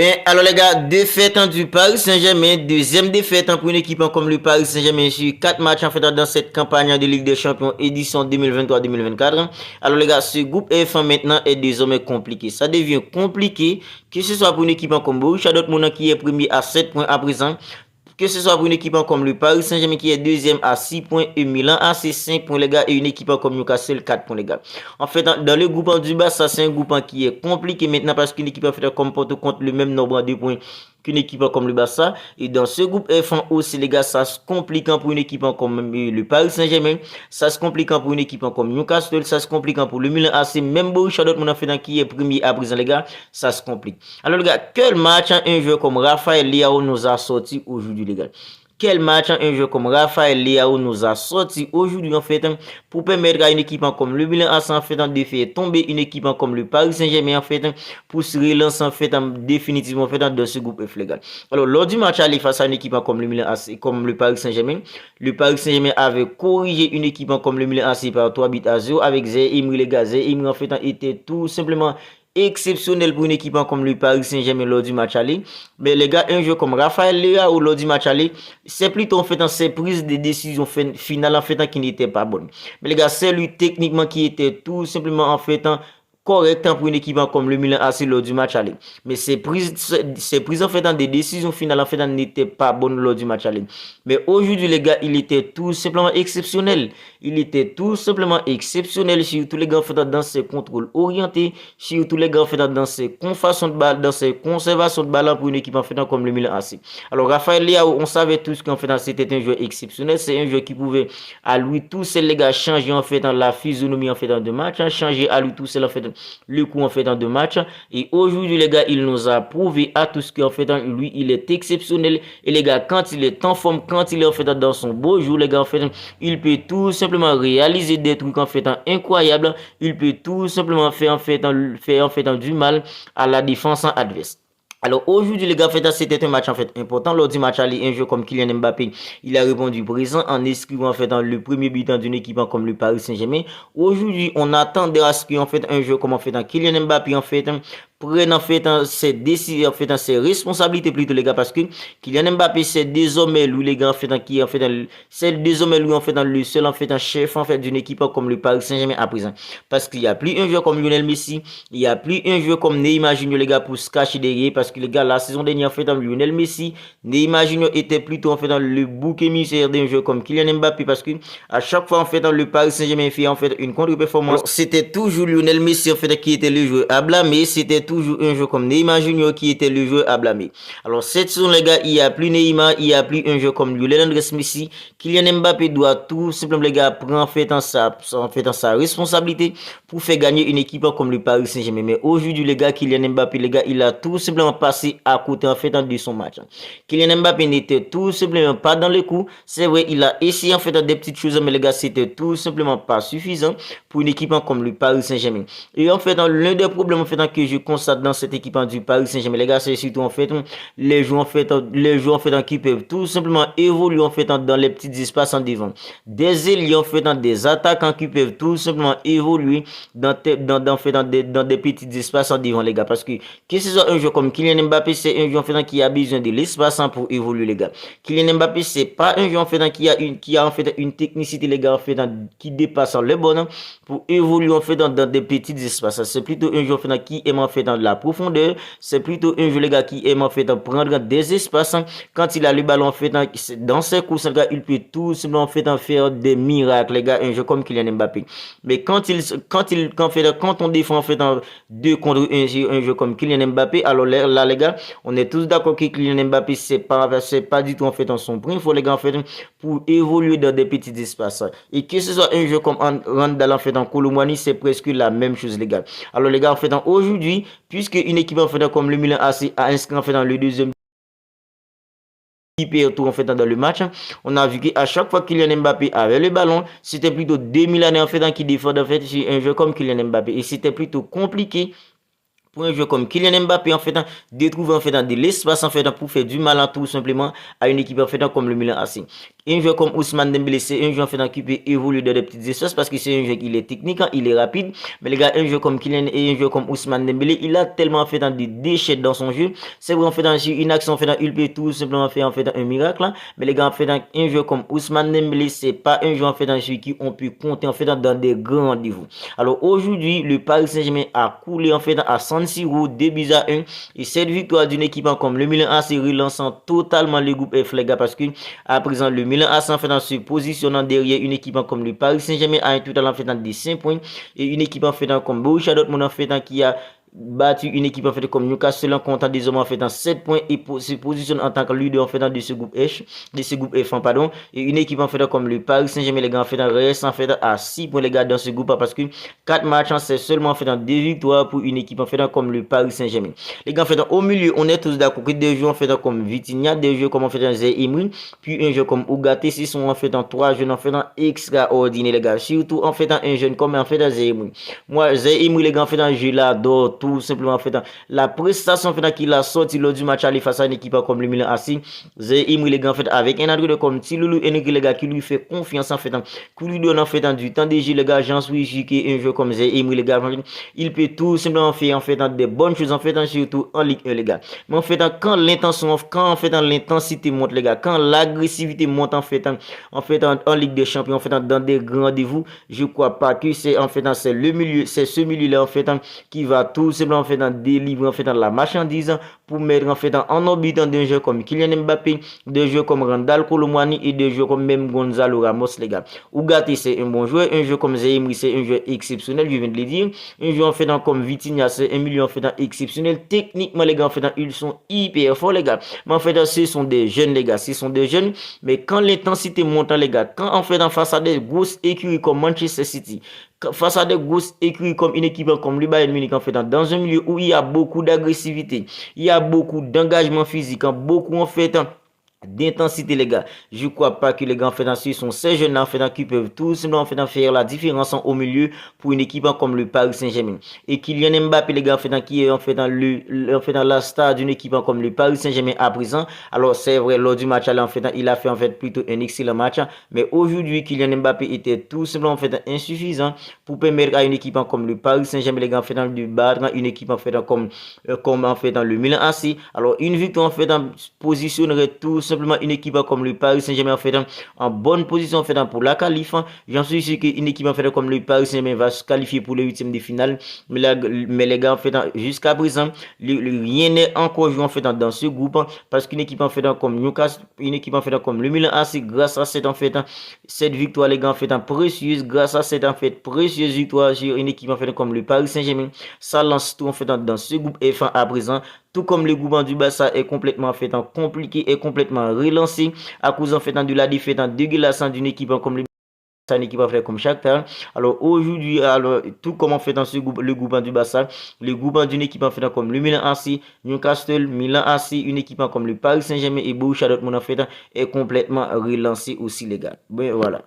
Alors les gars, défaite du Paris Saint-Germain, deuxième défaite pour une équipe comme le Paris Saint-Germain sur 4 matchs en fait dans cette campagne de Ligue des Champions édition 2023-2024. Alors les gars, ce groupe F1 maintenant est désormais compliqué. Ça devient compliqué, que ce soit pour une équipe comme Borussia Dortmund qui est premier à 7 points à présent, que ce soit pour une équipe comme le Paris Saint-Germain qui est deuxième à 6 points et Milan à 5 points les gars et une équipe comme Newcastle 4 points les gars. En fait, dans le groupe du bas, ça c'est un groupe qui est compliqué maintenant parce qu'une équipe en fait comporte contre le même nombre de points qu'une équipe comme le Barça. Et dans ce groupe F1 aussi les gars, ça se complique pour une équipe comme le Paris Saint-Germain, ça se complique pour une équipe comme Newcastle, ça se complique pour le Milan AC, même Borussia Dortmund en fait qui est premier à présent les gars, ça se complique. Alors les gars, quel match un joueur comme Rafael Leao nous a sorti aujourd'hui les gars? Quel match un joueur comme Rafael Leao nous a sorti aujourd'hui en fait pour permettre à une équipe comme le Milan AC en fait de faire tomber une équipe comme le Paris Saint-Germain en fait pour se relancer en fait définitivement en fait dans ce groupe F les gars. Alors lors du match aller face à une équipe comme le Milan AC, comme le Paris Saint-Germain, le Paris Saint-Germain avait corrigé une équipe comme le Milan AC par 3-0 avec Zaïre les gars. Zaïre en fait était tout simplement exceptionnel pour une équipe comme le Paris Saint-Germain lors du match aller. Mais les gars, un jeu comme Rafael Leao lors du match aller, c'est plutôt en fait dans ses prises de décision finales en fait qui n'était pas bonne. Mais les gars, c'est lui techniquement qui était tout simplement en fait correct pour une équipe comme le Milan AC lors du match aller. Mais ses prises en fait dans des décisions finales en fait n'étaient pas bonnes lors du match aller. Mais aujourd'hui les gars, il était tout simplement exceptionnel. Il était tout simplement exceptionnel sur tous les gars en fait dans ses contrôles orientés, sur tous les gars en fait dans ses confaçons de balle, dans ses conservations de balle pour une équipe en fait comme le Milan AC. Alors Rafael Leao, on savait tous qu'en fait c'était un joueur exceptionnel, c'est un joueur qui pouvait à lui tout seul les gars changer en fait dans la physionomie en fait dans deux matchs, changer à lui tout seul en fait le coup en fait dans deux matchs. Et aujourd'hui les gars, il nous a prouvé à tous qu'en fait lui il est exceptionnel. Et les gars, quand il est en forme, quand il est en fait dans son beau jour les gars en fait, il peut tout simplement réaliser des trucs en fait incroyables. Il peut tout simplement faire en fait du mal à la défense adverse. Alors aujourd'hui les gars, c'était un match en fait important. Lors du match aller, un joueur comme Kylian Mbappé, il a répondu présent en inscrivant en fait dans le premier but d'une équipe comme le Paris Saint-Germain. Aujourd'hui, on attendait à ce qu'en fait un joueur comme en fait Kylian Mbappé en fait prenne en fait ses décisions, en fait ses responsabilités plutôt les gars, parce que Kylian Mbappé c'est désormais lui les gars en fait qui en fait c'est désormais lui en fait le seul en fait chef en fait d'une équipe comme le Paris Saint-Germain à présent, parce qu'il y a plus un joueur comme Lionel Messi, il y a plus un joueur comme Neymar Junior les gars pour se cacher derrière, parce que les gars la saison dernière en fait Lionel Messi, Neymar Junior était plutôt en fait dans le bouc émissaire d'un joueur comme Kylian Mbappé, parce que à chaque fois en fait le Paris Saint-Germain fait en fait une contre-performance, c'était toujours Lionel Messi en fait qui était le joueur à blâmer, c'était toujours un joueur comme Neymar Junior qui était le joueur à blâmer. Alors cette saison les gars, il n'y a plus Neymar, il n'y a plus un joueur comme Lionel Andrés Messi. Kylian Mbappé doit tout simplement les gars prendre en fait sa responsabilité pour faire gagner une équipe comme le Paris Saint-Germain. Mais aujourd'hui les gars, Kylian Mbappé les gars, il a tout simplement passé à côté en fait de son match. Kylian Mbappé n'était tout simplement pas dans le coup. C'est vrai, il a essayé en fait des petites choses, mais les gars, c'était tout simplement pas suffisant pour une équipe comme le Paris Saint-Germain. Et en fait, l'un des problèmes en fait que je constate dans cette équipe du Paris Saint-Germain, les gars, c'est surtout en fait les joueurs en fait qui peuvent tout simplement évoluer en fait dans les petits espaces en devant. Des ailiers en fait des attaquants qui peuvent tout simplement évoluer dans des petits espaces en devant les gars, parce que ce soit un joueur comme Kylian Mbappé, c'est un joueur en fait qui a besoin de l'espace pour évoluer les gars. Kylian Mbappé, c'est pas un joueur en fait qui a en fait une technicité les gars en fait qui dépasse le bon pour évoluer en fait dans des petits espaces. C'est plutôt un joueur en fait qui aime en fait dans la profondeur, c'est plutôt un joueur les gars qui aime en fait prendre des espaces. Quand il a le ballon en fait dans ses courses les gars, il peut tout simplement en fait faire des miracles les gars, un joueur comme Kylian Mbappé. Mais quand on défend en fait en 2 contre 1 un joueur comme Kylian Mbappé, alors là les gars, on est tous d'accord que Kylian Mbappé c'est pas du tout en fait en son prime, il faut les gars en fait pour évoluer dans des petits espaces. Et que ce soit un jeu comme Randall en fait en Kolo Muani, c'est presque la même chose les gars. Alors les gars en fait aujourd'hui, puisque une équipe en fait comme le Milan AC a inscrit en fait dans le deuxième tout en fait dans le match, on a vu qu'à chaque fois Kylian Mbappé avait le ballon, c'était plutôt 2 Milanais en fait qui défendent en fait sur un jeu comme Kylian Mbappé, et c'était plutôt compliqué pour un joueur comme Kylian Mbappé en fait de trouver en fait de l'espace en fait pour faire du mal tout simplement à une équipe en fait comme le Milan AC. Un joueur comme Ousmane Dembélé, c'est un joueur en fait qui peut évoluer dans des petites espaces parce que c'est un joueur qui est technique, il est rapide. Mais les gars, un joueur comme Kylian et un joueur comme Ousmane Dembélé, il a tellement en fait de déchets dans son jeu. C'est vrai en fait une action en fait il peut tout simplement faire en fait un miracle. Mais les gars, en fait un joueur comme Ousmane Dembélé, c'est pas un joueur en fait qui on peut compter en fait dans des grands niveaux. Alors aujourd'hui, le Paris Saint-Germain a coulé en fait à San Siro 2-1 et cette victoire d'une équipe comme le Milan AC relançant totalement le groupe F les gars parce que à présent le Milan AC en fait se positionnant derrière une équipe comme le Paris Saint-Germain a un total en fait de 5 points et une équipe en fait comme Borussia Dortmund en fait qui a battu une équipe en fait comme Newcastle en comptant désormais en fait dans 7 points et se positionne en tant que leader en fait de ce groupe F pardon, et une équipe en fait comme le Paris Saint-Germain les gars en fait reste en fait à 6 points les gars dans ce groupe parce que 4 matchs c'est seulement en fait 2 victoires pour une équipe en fait comme le Paris Saint-Germain. Les gars en fait au milieu on est tous d'accord que des joueurs en fait comme Vitinha, des joueurs comme en fait Zaïre Emery, puis un joueur comme Ugarte, ce sont en fait 3 jeunes en fait extraordinaires les gars, surtout en fait un jeune comme en fait Zaïre Emery. Moi Zaïre Emery les gars en fait je l'adore tout simplement en fait la prestation en fait qu'il a sorti lors du match aller face à une équipe comme le Milan AC. Zaïre Emery les gars en fait avec un entraîneur comme Tiloulou Henrique les gars qui lui fait confiance en fait qui lui donne en fait du temps de jeu les gars, j'en suis sûr qu'un jeu comme Zaïre Emery les gars il peut tout simplement faire en fait des bonnes choses en fait surtout en Ligue 1 les gars. Mais en fait quand l'intensité monte les gars, quand l'agressivité monte en fait en Ligue des Champions en fait dans des grands rendez-vous, je crois pas que c'est en fait c'est le milieu, c'est ce milieu là en fait qui va tout simplement en fait délivrer en fait la marchandise pour mettre en fait en orbite des joueurs comme Kylian Mbappé, des joueurs comme Randal Colomwani et des joueurs comme même Gonzalo Ramos les gars. Ugarte c'est un bon joueur, un joueur comme Zaïre Emery c'est un joueur exceptionnel, je viens de le dire. Un joueur en fait comme Vitinha c'est un milieu en fait exceptionnel. Techniquement les gars en fait ils sont hyper forts les gars. Mais en fait ce sont des jeunes les gars, ce sont des jeunes. Mais quand l'intensité monte les gars, quand en fait en face à des grosses écuries comme Manchester City, face à des grosses écuries comme une équipe comme le Bayern Munich en fait dans un milieu où il y a beaucoup d'agressivité, il y a beaucoup d'engagement physique, beaucoup en fait d'intensité les gars. Je crois pas que les gars en fait sont ces jeunes en fait qui peuvent tout simplement en fait faire la différence au milieu pour une équipe comme le Paris Saint-Germain. Et Kylian Mbappé les gars en fait qui est en fait dans la star d'une équipe comme le Paris Saint-Germain à présent. Alors c'est vrai lors du match là en fait il a fait en fait plutôt un excellent match, mais aujourd'hui Kylian Mbappé était tout simplement en fait insuffisant pour permettre à une équipe comme le Paris Saint-Germain les gars en fait de battre une équipe en fait comme en fait dans le Milan AC. Alors une victoire en fait positionnerait tout simplement une équipe comme le Paris Saint-Germain en fait en bonne position en fait pour la qualif. J'en suis sûr qu'une équipe en fait comme le Paris Saint-Germain va se qualifier pour les huitièmes de finale. Mais les gars en fait jusqu'à présent rien n'est encore joué en fait dans ce groupe parce qu'une équipe en fait comme Newcastle, une équipe en fait comme le Milan AC grâce à cette victoire les gars en fait précieuse, grâce à cette en fait précieuse victoire sur une équipe en fait comme le Paris Saint-Germain, ça lance tout en fait dans ce groupe F1 à présent. Tout comme le groupe du Barça est complètement fait compliqué et complètement relancé à cause en fait de la défaite en dégueulasse d'une équipe comme le Barça, une équipe fait comme Shakhtar. Alors aujourd'hui, alors tout comme on fait dans ce groupe, le groupe du Barça, le groupe d'une équipe en fait comme le Milan AC, Newcastle, Milan AC, une équipe comme le Paris Saint-Germain et Borussia Dortmund en fait est complètement relancé aussi les gars. Ben voilà.